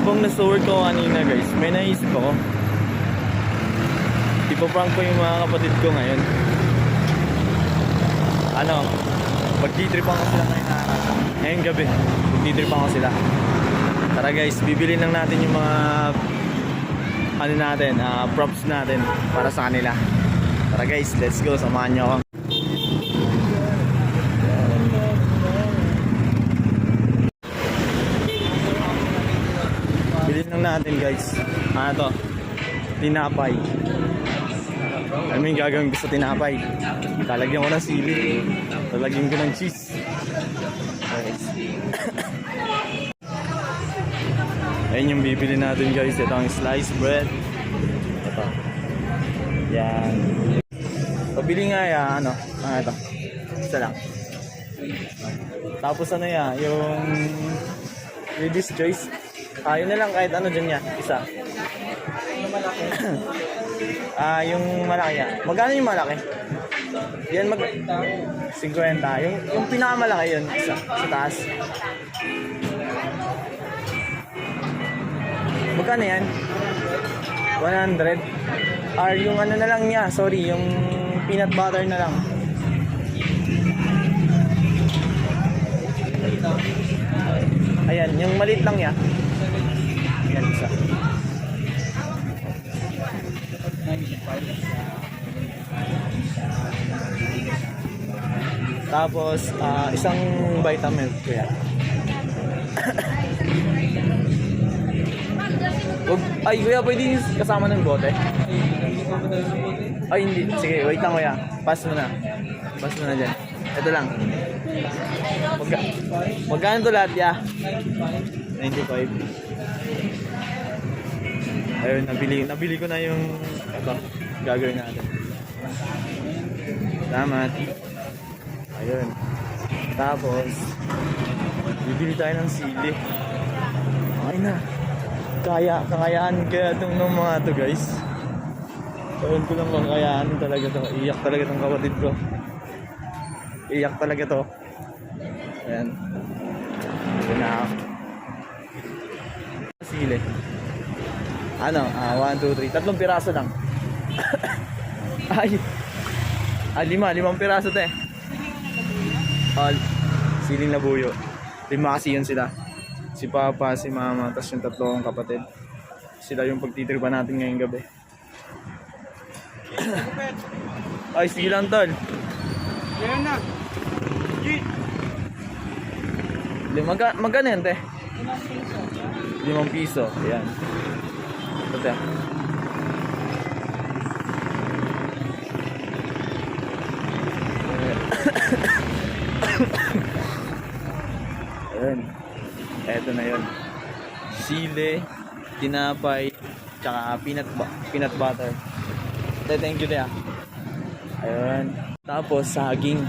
habang nasa work ko kanina guys, may naisip ako. Ipaprank ko yung mga kapatid ko ngayon. Magtitripan ko sila ngayong gabi. Magtitripan ko sila. Tara guys, bibili lang natin yung mga props natin para sa kanila. Tara guys, let's go, samahan nyo ako. Bilhin lang natin guys. Tinapay. Ano yung gagawin ko sa tinapay? Lalagyan ko ng sili. Lalagyan ko ng cheese. Guys. Ayun yung bibili natin guys. Ito ang sliced bread. Ito. Yan. Pabili nga yan. Ito. Isa lang. Tapos yung Reduce choice. Yun na lang kahit ano dyan yan. Isa. Yung malaki yan. Magkano yung malaki? Yan 50. Yung pinakamalaki yun. Isa. Sa taas. Magkano yan? 100. Yung ano na lang niya. Sorry. Yung peanut butter na lang. Ayan. Yung maliit lang niya. Ayan isa. Tapos isang vitamin ko yan. Ay kuya, pwede kasama ng bote? Ay hindi, sige wait lang kuya. Pass mo na dyan. Ito lang. Magkano to lahat ya? 95. Ayun, nabili ko na yung gagawin natin. Salamat. Ayun. Tapos bibili tayo ng sili. Okay na. Kakayaan kaya itong mga to guys. Ewan ko lang kakayaan talaga to. Iyak talaga itong kapatid ko. Iyak talaga to. Ayan. Ito na ako. Sili. 1, 2, 3. 3 piraso lang. Limang piraso te. Siling na buyo. 5 kasi yun sila. Si Papa, si Mama, tapos yung 3 kong kapatid. Sila yung pagtitripan natin ngayong gabi. Ay, sige lang tol. Yan na. Magkano yan te? 5 piso. Ayan. Ito te. Ayan. Eto na yun. Sili, tinapay, tsaka peanut butter. Thank you te. Ayan. Tapos saging.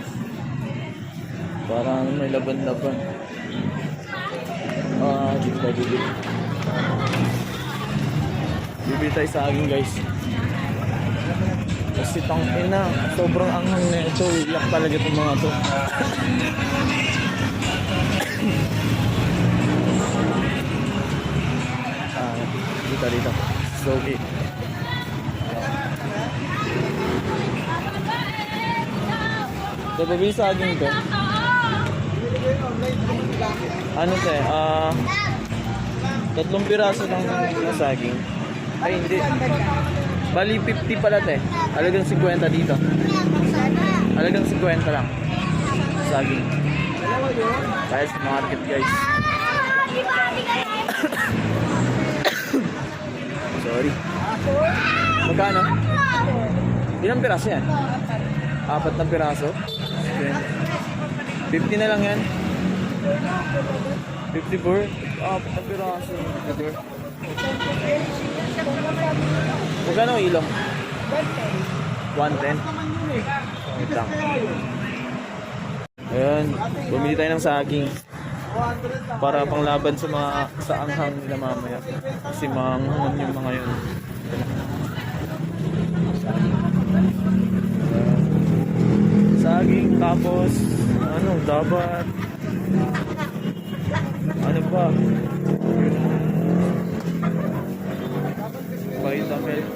Parang may laban-laban. Dito tayo bibili. Bibili tayo saging guys. Kasi tangina, sobrang anghang na ito. Iyak talaga itong mga to. Dito. So okay. So bibili saging to. Ano te? 3 piraso ng saging. Ay hindi. Bali 50 pala te. Halagang 50 dito. Halagang 50 lang. Saging. Kaya sa market guys. Sorry. Magkano? Ilang piraso yan? 4 na piraso? 50 na lang yan. 54? 4 na piraso. 54. Magkano ang ilong? 110. Wait lang. Ayan. Bumili tayo ng saging. Para panglaban sa anghang nila mamaya. Kasi maanghang yung mga yun. Saging, tapos dapat ano pa?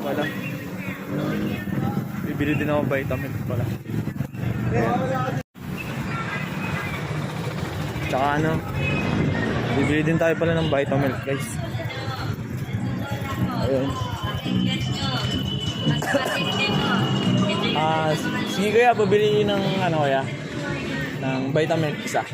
pala. Bibili din ako vitamin pala. Tsaka ano, bibili din tayo pala ng vitamin guys. Ayun. Sige kuya, pabili ng ano kuya, ng vitamin isa.